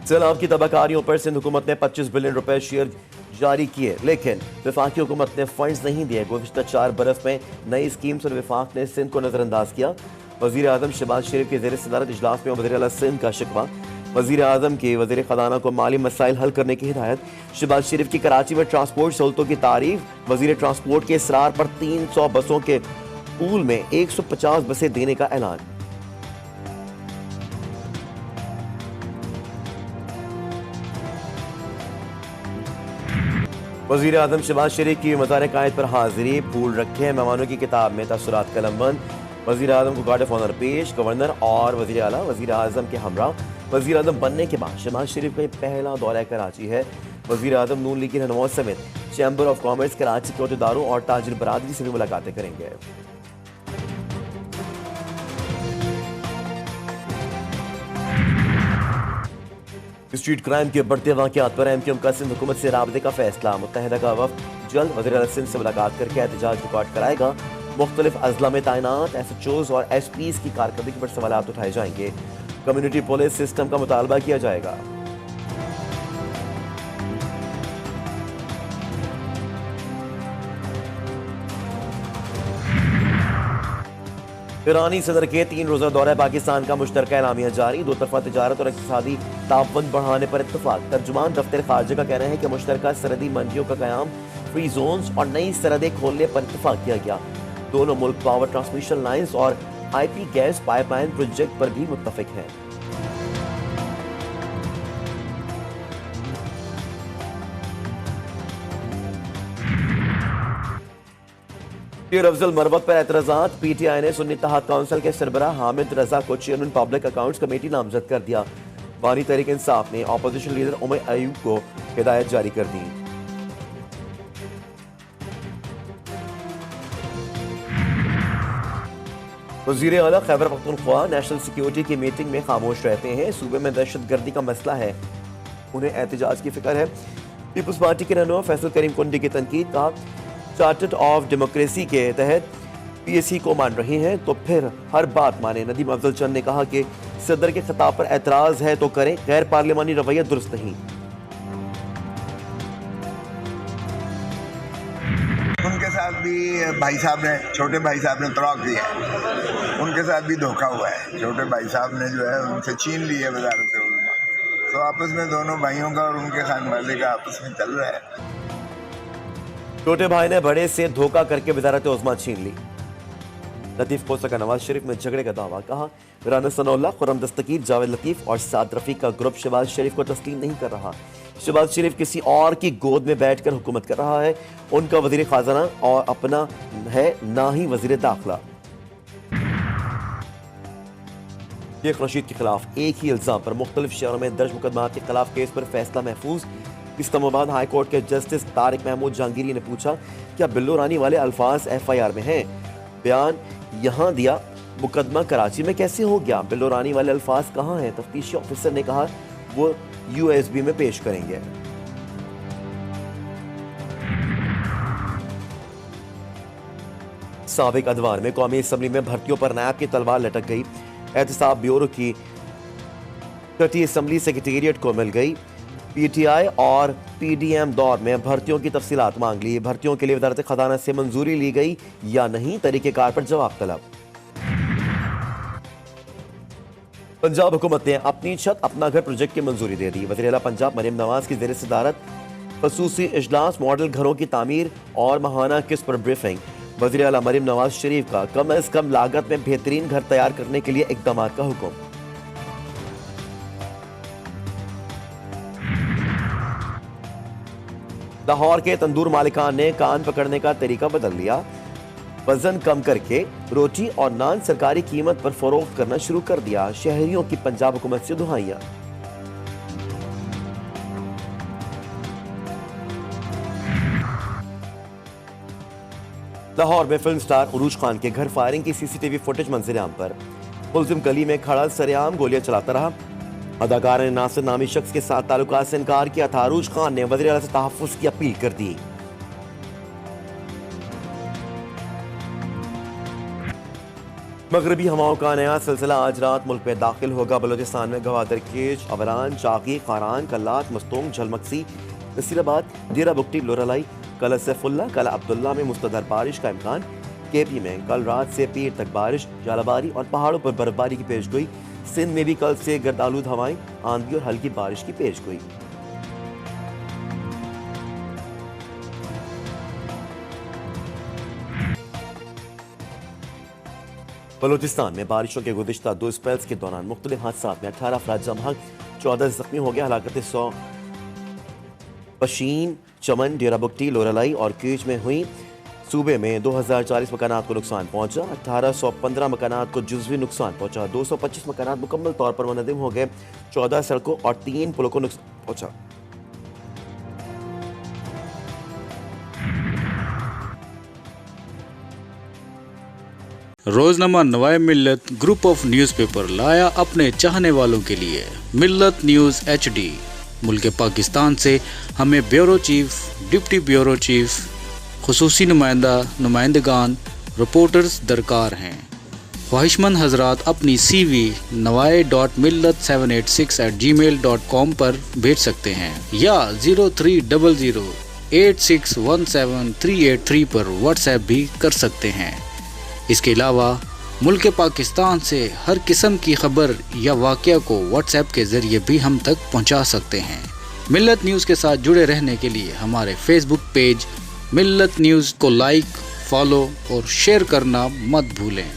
सैलाब की तबाहकारियों पर सिंध हुकूमत ने 25 बिलियन रुपए शेयर जारी किए, लेकिन वफाकी हुकूमत ने फंड्स नहीं दिए। गुज़िश्ता 4 बरस में नई स्कीम्स और वफाक ने सिंध को नजरअंदाज किया। वज़ीर आज़म शहबाज शरीफ के ज़ेर सदारत इजलास में वज़ीर आला सिंध का शिकवा। वज़ीर आज़म के वज़ीर ख़जाना को माली मसाइल हल करने की हिदायत। शहबाज शरीफ की कराची में ट्रांसपोर्ट सहूलतों की तारीफ। वज़ीर ट्रांसपोर्ट के इसरार पर 300 बसों के पूल में 150 बसें देने का ऐलान। वज़ीर आज़म शहबाज शरीफ की मज़ार कायद पर हाजिरी। फूल रखे मेहमानों की किताब में तसुरात कलमबंद। वज़ीर आज़म को गार्ड ऑफ ऑनर पेश। गवर्नर और वज़ीर आला वज़ीर आज़म के हमरा। वज़ीर आज़म बनने के बाद शहबाज शरीफ का पहला दौरा कराची है। वज़ीर आज़म नून लीग के रहनुमाओं समेत चैम्बर ऑफ कॉमर्स कराची के अहदेदारों और ताजिर बरादरी से भी मुलाकातें करेंगे। स्ट्रीट क्राइम के बढ़ते वाक़यात पर एमक्यूएम का सिंध हुकूमत से राबते का फैसला। मुत्तहिदा का वफ़द जल्द वज़ीर आला सिंध से मुलाकात करके एहतजाज रिकॉर्ड कराएगा। मुख्तलिफ अजला में तैनात SHOs और SPs की कारकर्दगी पर सवालात उठाए जाएंगे। कम्युनिटी पुलिस सिस्टम का मुतालबा किया जाएगा। ईरानी सदर के 3 रोजा दौरा पाकिस्तान का मुश्तरका एलामिया जारी। दो तरफा तिजारत और इक़्तिसादी ताउन बढ़ाने पर इत्तफाक। तर्जुमान दफ्तर खारजा का कहना है कि मुश्तरका सरहदी मंडियों का क़याम, फ्री जोन्स और नई सरहदें खोलने पर इत्तफाक किया गया। दोनों मुल्क पावर ट्रांसमिशन लाइन्स और IP गैस पाइपलाइन प्रोजेक्ट पर भी मुत्तफिक हैं। शेर अफजल मरवत पर एतराज़ात। PTI ने सुन्नी इत्तेहाद काउंसिल के सरबराह हामिद रजा को चेयरमैन पब्लिक अकाउंट्स कमेटी नामजद कर दिया। बानी तहरीक इंसाफ ने अपोजिशन लीडर उमर अयूब को हिदायत जारी कर दी। वज़ीर आला खैबर पख्तूनख्वा नेशनल सिक्योरिटी की मीटिंग में खामोश रहते हैं। सूबे में दहशतगर्दी का मसला है, उन्हें एहतजाज की फिक्र है। पीपल्स पार्टी के रहनुमा फैसल करीम कुंडी की तनकीद। कहा चार्टर ऑफ डेमोक्रेसी के तहत PSC को मान रहे हैं तो फिर हर बात माने। नदीम अफजल चंद ने कहा कि सदर के खिताब पर एतराज है तो करें, गैर पार्लिमानी रवैया दुरुस्त नहीं। उनके साथ भी भाई साहब ने, छोटे भाई साहब ने तलाक दिया, उनके साथ भी धोखा हुआ है। छोटे भाई साहब ने जो है उनसे छीन ली है वज़ारत उलमा। तो आपस में दोनों भाइयों का और उनके खानवाले का आपस में चल रहा है। छोटे भाई ने बड़े से धोखा करके वज़ारत उज़्मा छीन ली। लतीफ़ खोसा का नवाज शरीफ में झगड़े का दावा। कहा राना सनाउल्लाह, खुर्रम दस्तगीर, जावेद लतीफ़ और साद रफ़ीक का ग्रुप शहबाज शरीफ को तस्लीम नहीं कर रहा। शहबाज शरीफ किसी और की गोद में बैठकर हुकूमत कर रहा है। उनका वज़ीर ख़जाना और अपना है, ना ही वज़ीर दाखिला। शेख रशीद के खिलाफ एक ही इल्ज़ाम पर मुख्तलिफ शहरों में दर्ज मुकदमात के खिलाफ केस पर फैसला महफूज। इस्लामाबाद हाई कोर्ट के जस्टिस तारिक महमूद जहांगीरी ने पूछा क्या बिल्लो रानी वाले अल्फाज FIR में हैं? बयान यहां दिया, मुकदमा कराची में कैसे हो गया? बिल्लो रानी वाले अल्फाज कहां हैं? तफ्तीशी ऑफिसर ने कहा वो USB में पेश करेंगे। साबिक अदवार में कौमी असम्बली में भर्तियों पर नायब की तलवार लटक गई। एहतसाब ब्यूरो की छठी असम्बली सेक्रेटेरिएट को मिल गई। PTI और PDM दौर में भर्तियों की तफसीलात मांग ली। भर्तियों के लिए वज़ारत ख़जाना से मंजूरी ली गई या नहीं, तरीक़ेकार पर जवाब तलब। पंजाब हुकूमत ने अपनी छत अपना घर प्रोजेक्ट की मंजूरी दे दी। वज़ीर आला पंजाब मरियम नवाज की ज़ेर सदारत ख़ुसूसी इजलास, मॉडल घरों की तामीर और माहाना किस्त पर ब्रीफिंग। वज़ीर आला मरियम नवाज शरीफ का कम अज़ कम लागत में बेहतरीन घर तैयार करने के लिए इक़दामात का हुक्म। लाहौर के तंदूर मालिकान ने कान पकड़ने का तरीका बदल लिया। वजन कम करके रोटी और नान सरकारी कीमत पर फरोख्त करना शुरू कर दिया। शहरियों की पंजाब हुकूमत से दुहाइयां। लाहौर में फिल्म स्टार उरूज खान के घर फायरिंग की CCTV फुटेज मंजर-ए-आम पर। मुल्जिम गली में खड़ा सरेआम गोलियां चलाता रहा। अदाकार ने नासिर नामी शख्स के साथ ताल्लुकात से इनकार किया था। उरूज खान ने वज़ीर आला से तहफ़्फ़ुज़ की अपील कर दी। मगरबी हवाओं का नया सिलसिला आज रात मुल्क में दाखिल होगा। बलूचिस्तान में गवादर केज, अवरान, चाकी, खारान, कल्लात, मस्तोंग, झलमक्सी, नसीराबाद, डेरा बुगटी, लोरालाई, कला सैफुल्ला, कला अब्दुल्ला में मुस्तदर बारिश का इम्कान। केपी में कल रात से पीर तक बारिश, जालाबारी और पहाड़ों पर बर्फबारी की पेशगोई। सिंध में भी कल से गर्दालूद हवाएं, आंधी और हल्की बारिश की पेशगोई। बलूचिस्तान में बारिशों के गुज़िश्ता 2 स्पेल्स के दौरान मुख्तलिफ हादसात में 18 अफराद जम, 14 जख्मी हो गए। हलाकतें 100 पशीन, चमन, डेरा बुगटी, लोरालाई और केज में हुई। सूबे में 2040 मकानात को नुकसान पहुंचा, 1815 मकानात को जुज़वी नुकसान पहुंचा, 225 मकानात मुकम्मल तौर पर मुनहदिम हो गए, 14 सड़कों और 3 पुलों को नुकसान पहुंचा। रोजनामा नवाए मिल्लत ग्रुप ऑफ न्यूज़पेपर लाया अपने चाहने वालों के लिए मिल्लत न्यूज़ HD। मुल्क पाकिस्तान से हमें bureau chief, deputy bureau chief, खुसूसी नुमाइंदा, नुमाइंदगान, रिपोर्टर्स दरकार हैं। ख्वाहिशमंद हजरात अपनी CV nawai.millat786@gmail.com पर भेज सकते हैं या 0300861738 पर व्हाट्सएप भी कर सकते हैं। इसके अलावा मुल्क पाकिस्तान से हर किस्म की खबर या वाक़या को व्हाट्सएप के ज़रिए भी हम तक पहुंचा सकते हैं। मिल्लत न्यूज़ के साथ जुड़े रहने के लिए हमारे फेसबुक पेज मिल्लत न्यूज़ को लाइक, फॉलो और शेयर करना मत भूलें।